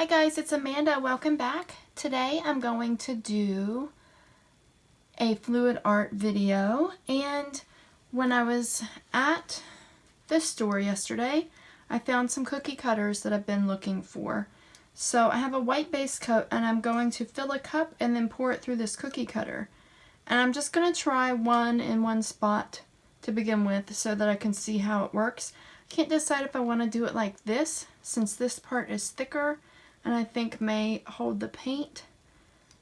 Hi guys, it's Amanda. Welcome back. Today I'm going to do a fluid art video, and when I was at the store yesterday I found some cookie cutters that I've been looking for. So I have a white base coat and I'm going to fill a cup and then pour it through this cookie cutter. And I'm just going to try one in one spot to begin with so that I can see how it works. I can't decide if I want to do it like this since this part is thicker and I think may hold the paint,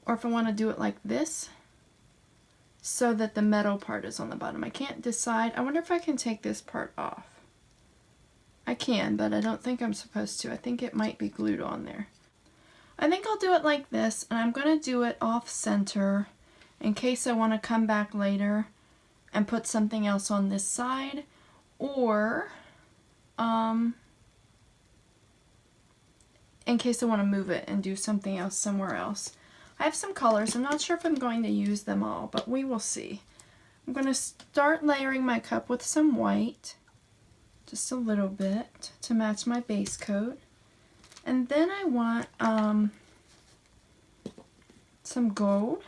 or if I want to do it like this so that the metal part is on the bottom. I can't decide. I wonder if I can take this part off. I can, but I don't think I'm supposed to. I think it might be glued on there. I think I'll do it like this, and I'm going to do it off center in case I want to come back later and put something else on this side, or in case I want to move it and do something else somewhere else. I have some colors. I'm not sure if I'm going to use them all, but we will see. I'm going to start layering my cup with some white, just a little bit to match my base coat. And then I want some gold.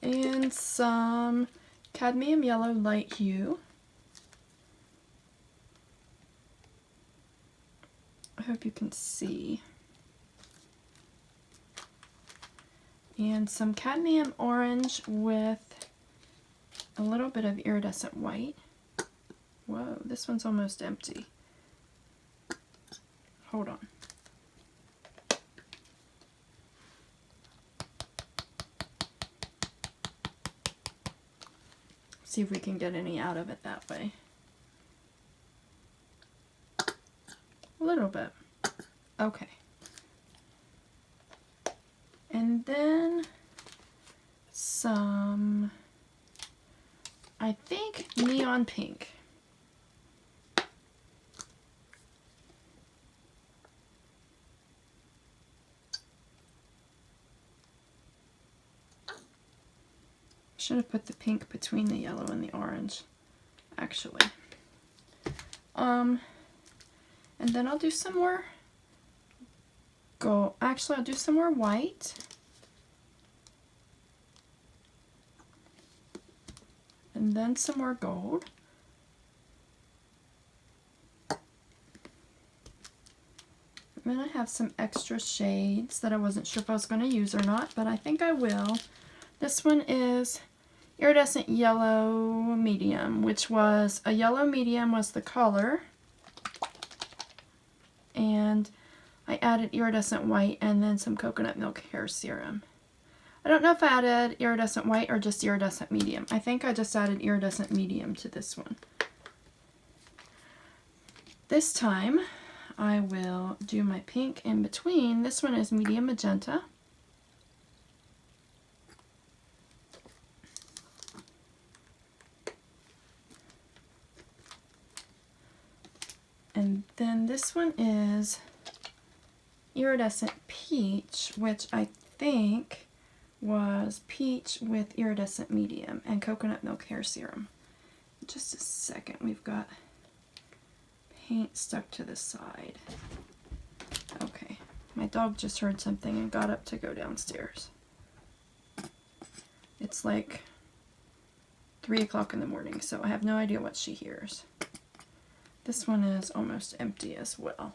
And some cadmium yellow light hue. I hope you can see. And some cadmium orange with a little bit of iridescent white. Whoa, this one's almost empty. Hold on. See if we can get any out of it that way. A little bit. Okay. And then some, I think, neon pink. Should have put the pink between the yellow and the orange, actually. And then I'll do some more gold. Actually, I'll do some more white. And then some more gold. And then I have some extra shades that I wasn't sure if I was going to use or not, but I think I will. This one is Iridescent Yellow Medium, which was a yellow medium was the color, and I added iridescent white and then some coconut milk hair serum. I don't know if I added iridescent white or just iridescent medium. I think I just added iridescent medium to this one. This time I will do my pink in between. This one is medium magenta. And then this one is Iridescent Peach, which I think was peach with iridescent medium and coconut milk hair serum. Just a second, we've got paint stuck to the side. Okay, my dog just heard something and got up to go downstairs. It's like 3 o'clock in the morning, so I have no idea what she hears. This one is almost empty as well.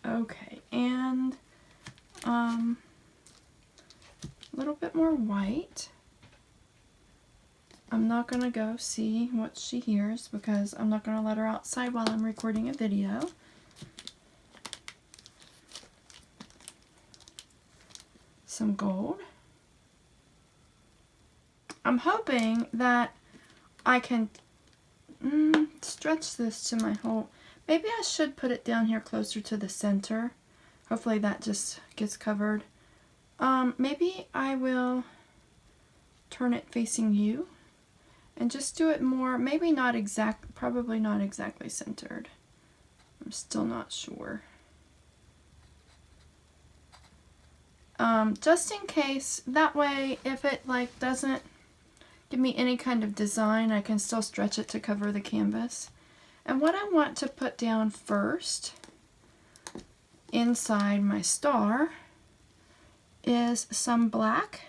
Okay, and a little bit more white. I'm not going to go see what she hears because I'm not going to let her outside while I'm recording a video. Some gold. I'm hoping that I can stretch this to my whole. Maybe I should put it down here closer to the center. Hopefully that just gets covered. Maybe I will turn it facing you and just do it more, maybe not exact, probably not exactly centered. I'm still not sure. Just in case, that way if it like doesn't give me any kind of design, I can still stretch it to cover the canvas. And what I want to put down first inside my star is some black.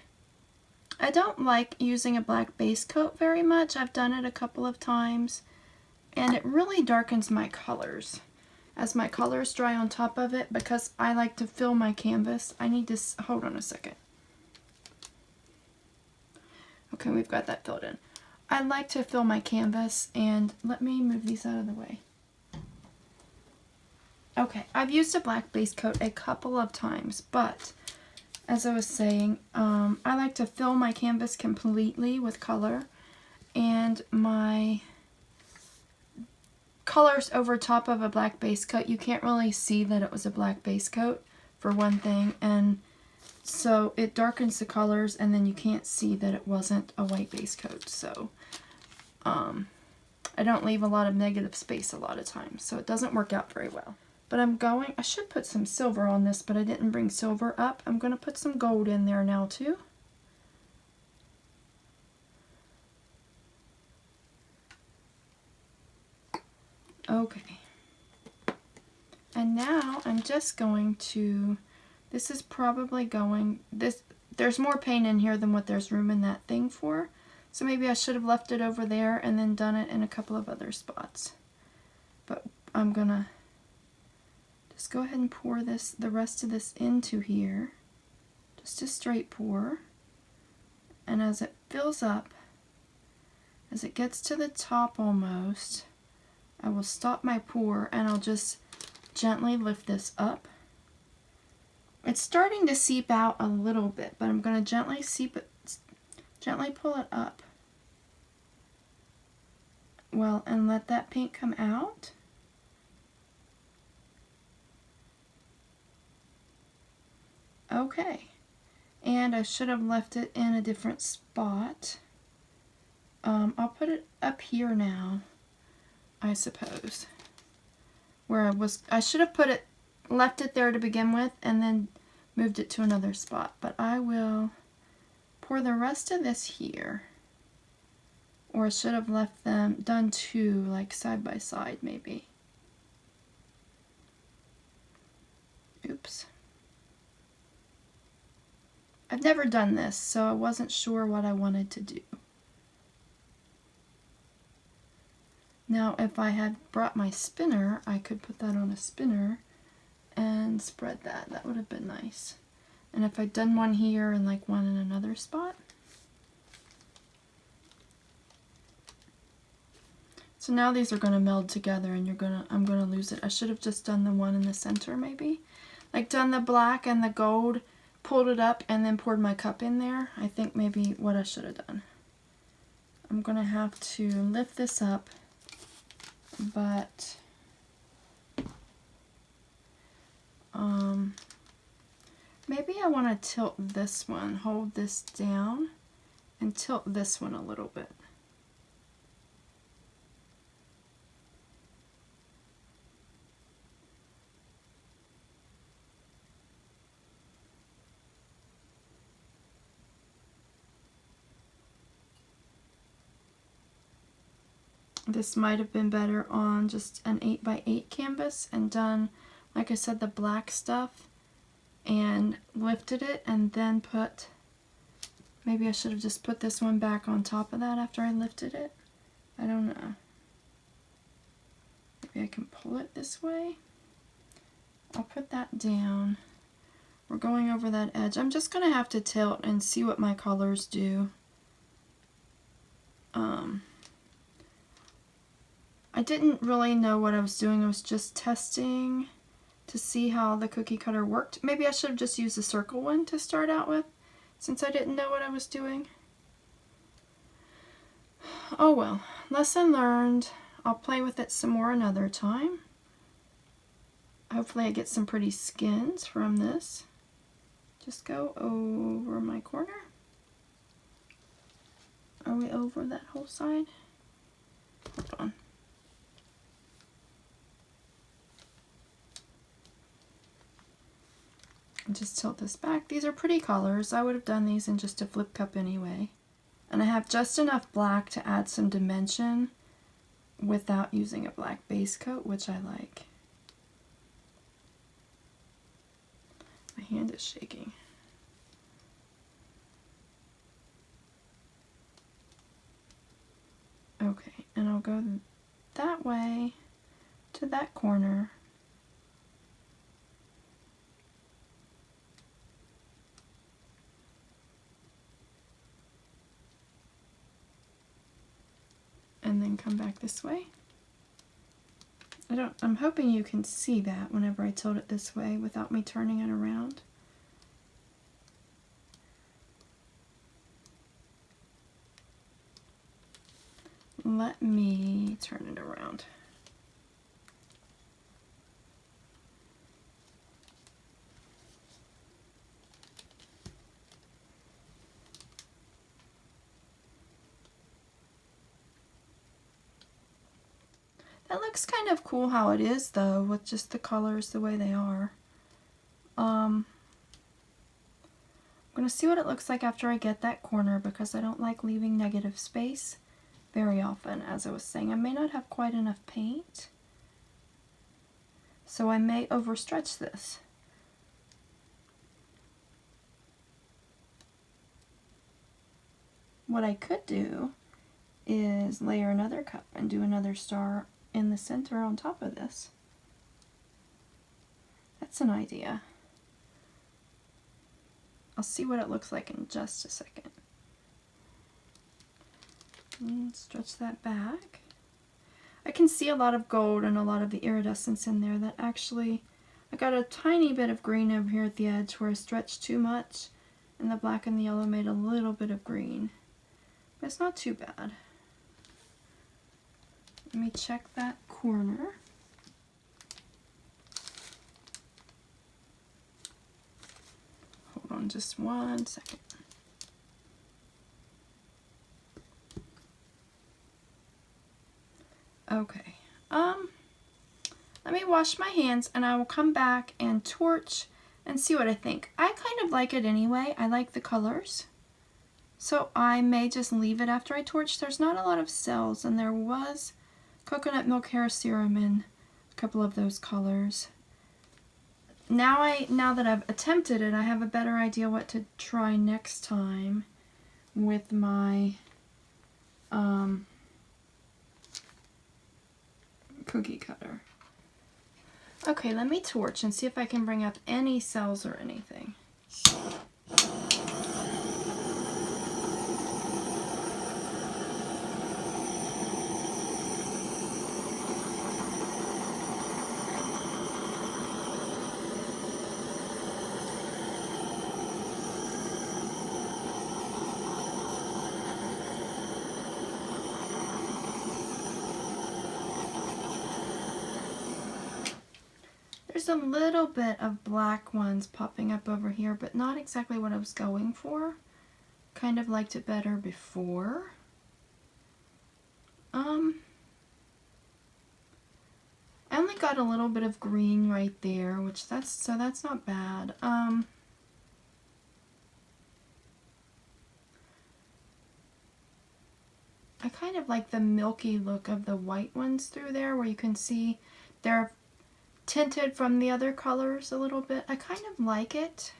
I don't like using a black base coat very much. I've done it a couple of times and it really darkens my colors as my colors dry on top of it, because I like to fill my canvas. I need to, hold on a second. Okay, we've got that filled in. I like to fill my canvas, and let me move these out of the way. Okay, I've used a black base coat a couple of times, but as I was saying, I like to fill my canvas completely with color, and my colors over top of a black base coat, you can't really see that it was a black base coat, for one thing, and so it darkens the colors, and then you can't see that it wasn't a white base coat. So I don't leave a lot of negative space a lot of times, so it doesn't work out very well. But I should put some silver on this, but I didn't bring silver up. I'm going to put some gold in there now too. Okay. And now I'm just going to, this is probably going, there's more paint in here than what there's room in that thing for. So maybe I should have left it over there and then done it in a couple of other spots. But I'm gonna just go ahead and pour this, the rest of this into here. Just a straight pour. And as it fills up, as it gets to the top almost, I will stop my pour and I'll just gently lift this up. It's starting to seep out a little bit, but I'm going to gently pull it up. Well, and let that paint come out. Okay. And I should have left it in a different spot. I'll put it up here now, I suppose. Where I should have left it there to begin with and then moved it to another spot. But I will pour the rest of this here. Or I should have left them, done two, like side by side maybe. Oops. I've never done this, so I wasn't sure what I wanted to do. Now, if I had brought my spinner, I could put that on a spinner and spread that. That would have been nice. And if I'd done one here and like one in another spot. So now these are going to meld together and I'm going to lose it. I should have just done the one in the center maybe. Like done the black and the gold, pulled it up and then poured my cup in there. I think maybe what I should have done. I'm going to have to lift this up, but maybe I want to tilt this one, hold this down and tilt this one a little bit. This might have been better on just an 8x8 canvas and done, like I said, the black stuff and lifted it and then put, maybe I should have just put this one back on top of that after I lifted it. I don't know. Maybe I can pull it this way. I'll put that down. We're going over that edge. I'm just going to have to tilt and see what my colors do. I didn't really know what I was doing. I was just testing to see how the cookie cutter worked. Maybe I should have just used a circle one to start out with, since I didn't know what I was doing. Oh well, lesson learned. I'll play with it some more another time. Hopefully I get some pretty skins from this. Just go over my corner. Are we over that whole side? Hold on. And just tilt this back. These are pretty colors. I would have done these in just a flip cup anyway. And I have just enough black to add some dimension without using a black base coat, which I like. My hand is shaking. Okay, and I'll go that way to that corner. And then come back this way. I'm hoping you can see that whenever I tilt it this way without me turning it around. Let me turn it around. That looks kind of cool how it is though, with just the colors the way they are. I'm going to see what it looks like after I get that corner because I don't like leaving negative space very often. As I was saying, I may not have quite enough paint, so I may overstretch this. What I could do is layer another cup and do another star in the center on top of this. That's an idea. I'll see what it looks like in just a second. And stretch that back. I can see a lot of gold and a lot of the iridescence in there that actually, I got a tiny bit of green over here at the edge where I stretched too much and the black and the yellow made a little bit of green. But it's not too bad. Let me check that corner. Hold on just 1 second. Okay. Let me wash my hands and I will come back and torch and see what I think. I kind of like it anyway. I like the colors. So I may just leave it after I torch. There's not a lot of cells and there was coconut milk hair serum in a couple of those colors. Now that I've attempted it, I have a better idea what to try next time with my cookie cutter. Okay, let me torch and see if I can bring up any cells or anything. There's a little bit of black ones popping up over here, but not exactly what I was going for. Kind of liked it better before. I only got a little bit of green right there, which that's not bad. I kind of like the milky look of the white ones through there, where you can see they're tinted from the other colors a little bit. I kind of like it,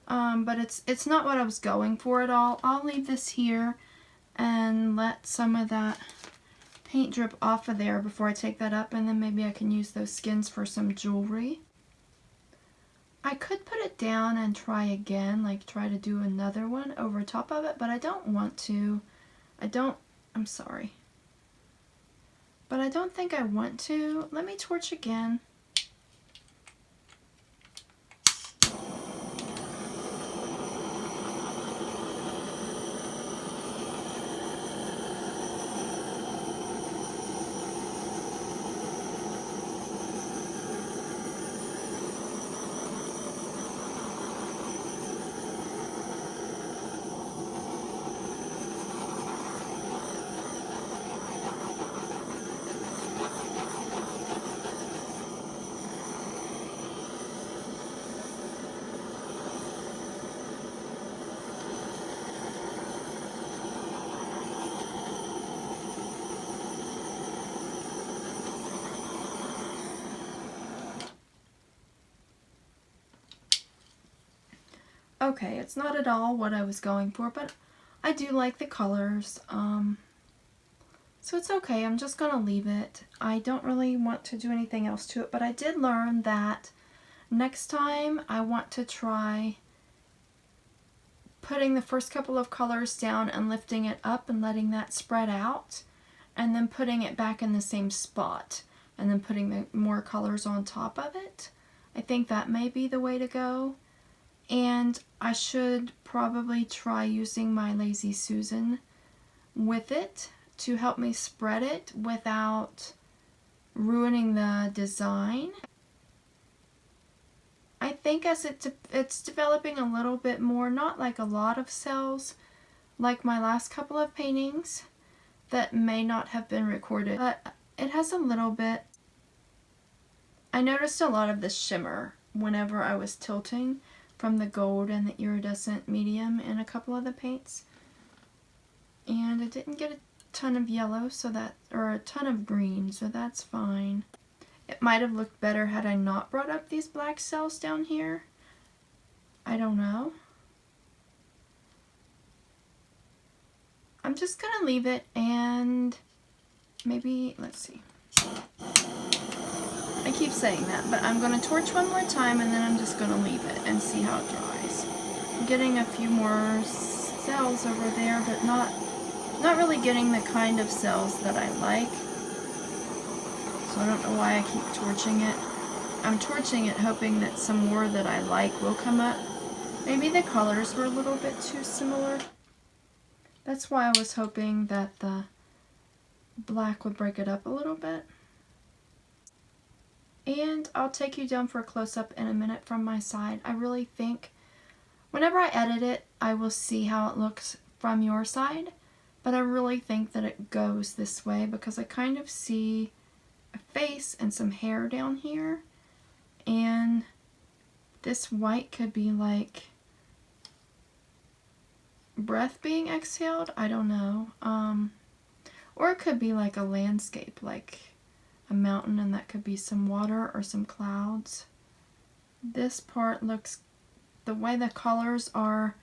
but it's not what I was going for at all. I'll leave this here and let some of that paint drip off of there before I take that up, and then maybe I can use those skins for some jewelry. I could put it down and try again, like try to do another one over top of it, but I don't want to. I'm sorry. But I don't think I want to. Let me torch again. okay. It's not at all what I was going for, but I do like the colors. So it's okay. I'm just going to leave it. I don't really want to do anything else to it, but I did learn that next time I want to try putting the first couple of colors down and lifting it up and letting that spread out, and then putting it back in the same spot and then putting the more colors on top of it. I think that may be the way to go. And I should probably try using my Lazy Susan with it to help me spread it without ruining the design. I think as it's developing a little bit more, not like a lot of cells like my last couple of paintings that may not have been recorded, but it has a little bit. I noticed a lot of the shimmer whenever I was tilting from the gold and the iridescent medium in a couple of the paints. And I didn't get a ton of yellow, or a ton of green, so that's fine. It might have looked better had I not brought up these black cells down here. I don't know. I'm just gonna leave it and maybe, let's see. I keep saying that, but I'm going to torch one more time and then I'm just going to leave it and see how it dries. I'm getting a few more cells over there, but not really getting the kind of cells that I like. So I don't know why I keep torching it. I'm torching it hoping that some more that I like will come up. Maybe the colors were a little bit too similar. That's why I was hoping that the black would break it up a little bit. And I'll take you down for a close-up in a minute from my side. I really think whenever I edit it, I will see how it looks from your side. But I really think that it goes this way because I kind of see a face and some hair down here. And this white could be like breath being exhaled. I don't know. Or it could be like a landscape, like a mountain, and that could be some water or some clouds. This part looks, the way the colors are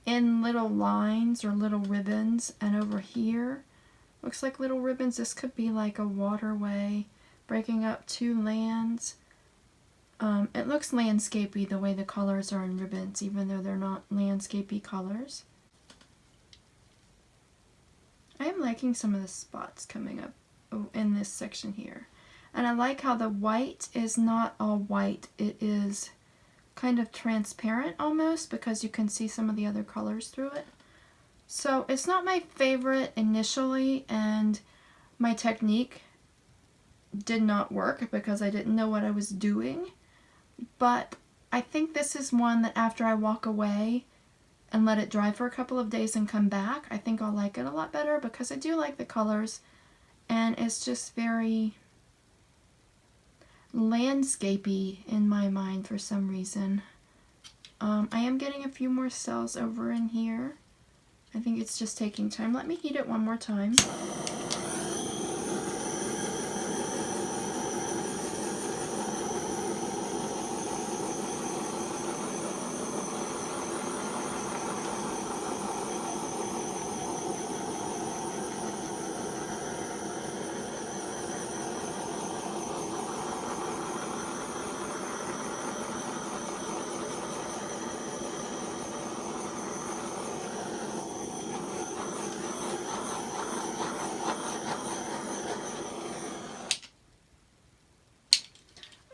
in little lines or little ribbons, and over here looks like little ribbons. This could be like a waterway breaking up two lands. It looks landscapey the way the colors are in ribbons, even though they're not landscapey colors. I am liking some of the spots coming up in this section here. And I like how the white is not all white. It is kind of transparent almost because you can see some of the other colors through it. So it's not my favorite initially, and my technique did not work because I didn't know what I was doing. But I think this is one that after I walk away and let it dry for a couple of days and come back, I think I'll like it a lot better because I do like the colors. And it's just very landscapey in my mind for some reason. I am getting a few more cells over in here. I think it's just taking time. Let me heat it one more time.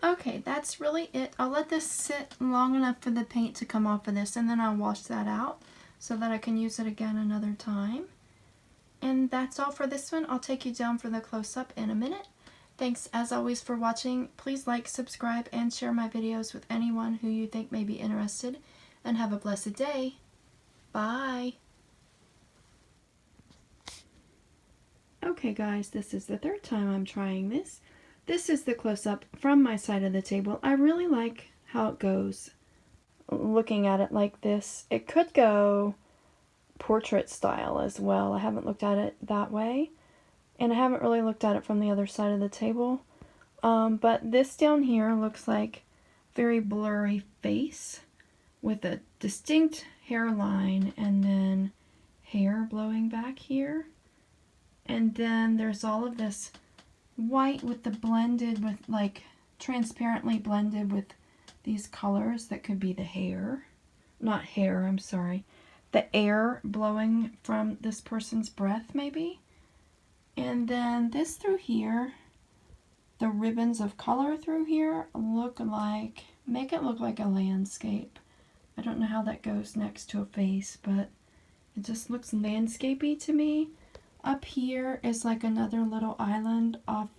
Okay, that's really it. I'll let this sit long enough for the paint to come off of this, and then I'll wash that out so that I can use it again another time. And that's all for this one. I'll take you down for the close-up in a minute. Thanks as always for watching. Please like, subscribe, and share my videos with anyone who you think may be interested. And have a blessed day. Bye. Okay guys, this is the third time I'm trying this. This is the close-up from my side of the table. I really like how it goes. Looking at it like this, it could go portrait style as well. I haven't looked at it that way, and I haven't really looked at it from the other side of the table. But this down here looks like very blurry face. with a distinct hairline and then hair blowing back here. And then there's all of this white with the blended with like transparently blended with these colors that could be the hair. Not hair, I'm sorry. The air blowing from this person's breath maybe. And then this through here, the ribbons of color through here make it look like a landscape. I don't know how that goes next to a face, but it just looks landscapey to me. Up here is like another little island off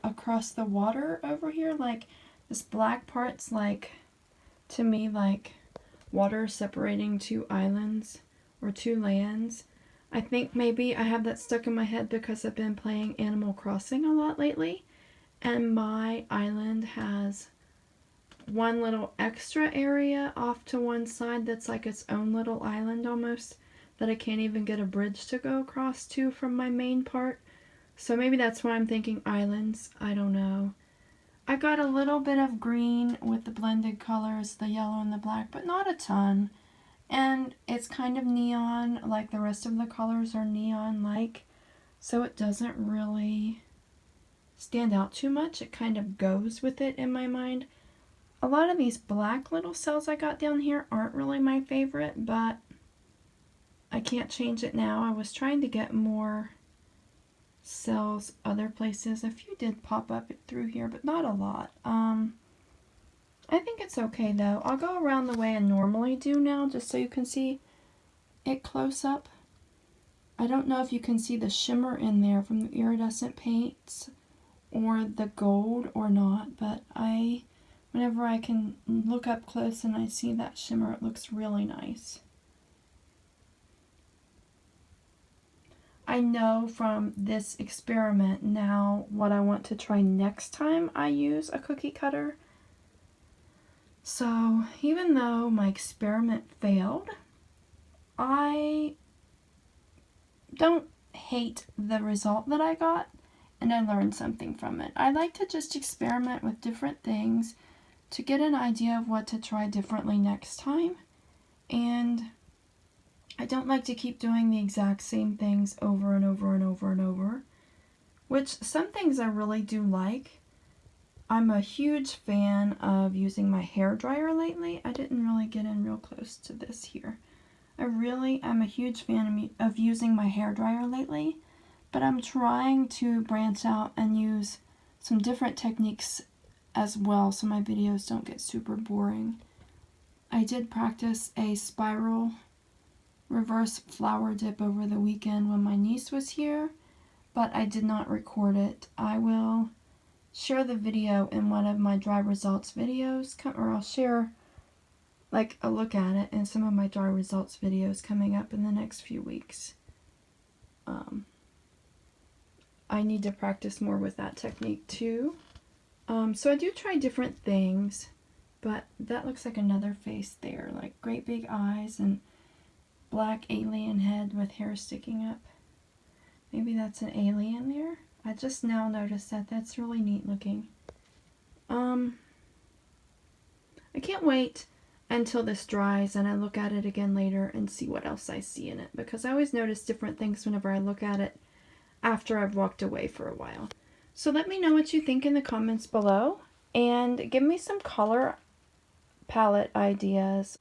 across the water over here. Like this black part's like, to me, like water separating two islands or two lands. I think maybe I have that stuck in my head because I've been playing Animal Crossing a lot lately. And my island has one little extra area off to one side that's like its own little island almost, that I can't even get a bridge to go across to from my main part. So maybe that's why I'm thinking islands. I don't know. I got a little bit of green with the blended colors, the yellow and the black, but not a ton. And it's kind of neon, like the rest of the colors are neon-like, so it doesn't really stand out too much. It kind of goes with it in my mind. A lot of these black little cells I got down here aren't really my favorite, but I can't change it now. I was trying to get more cells other places. A few did pop up through here, but not a lot. I think it's okay though. I'll go around the way I normally do now just so you can see it close up. I don't know if you can see the shimmer in there from the iridescent paints or the gold or not, but whenever I can look up close and I see that shimmer, it looks really nice. I know from this experiment now what I want to try next time I use a cookie cutter. So even though my experiment failed, I don't hate the result that I got, and I learned something from it. I like to just experiment with different things to get an idea of what to try differently next time. And I don't like to keep doing the exact same things over and over and over and over, which some things I really do like. I'm a huge fan of using my hair dryer lately. I didn't really get in real close to this here. I'm a huge fan of using my hair dryer lately, but I'm trying to branch out and use some different techniques as well so my videos don't get super boring. I did practice a spiral reverse flower dip over the weekend when my niece was here, but I did not record it. I will share the video in one of my dry results videos, or I'll share like a look at it in some of my dry results videos coming up in the next few weeks. I need to practice more with that technique too. So I do try different things, but that looks like another face there, like great big eyes and black alien head with hair sticking up. Maybe that's an alien there. I just now noticed that. That's really neat looking. I can't wait until this dries and I look at it again later and see what else I see in it, because I always notice different things whenever I look at it after I've walked away for a while. So let me know what you think in the comments below and give me some color palette ideas.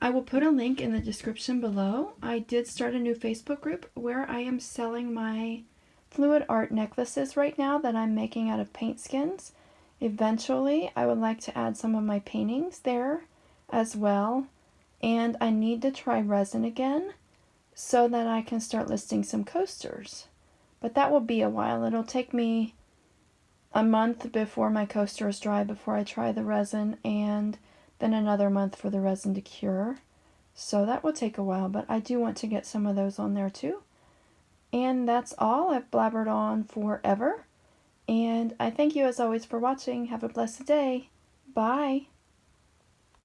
I will put a link in the description below. I did start a new Facebook group where I am selling my fluid art necklaces right now that I'm making out of paint skins. Eventually, I would like to add some of my paintings there as well. And I need to try resin again so that I can start listing some coasters. But that will be a while. It'll take me a month before my coasters dry before I try the resin, and then another month for the resin to cure. So that will take a while, but I do want to get some of those on there too. And that's all. I've blabbered on forever. And I thank you as always for watching. Have a blessed day. Bye.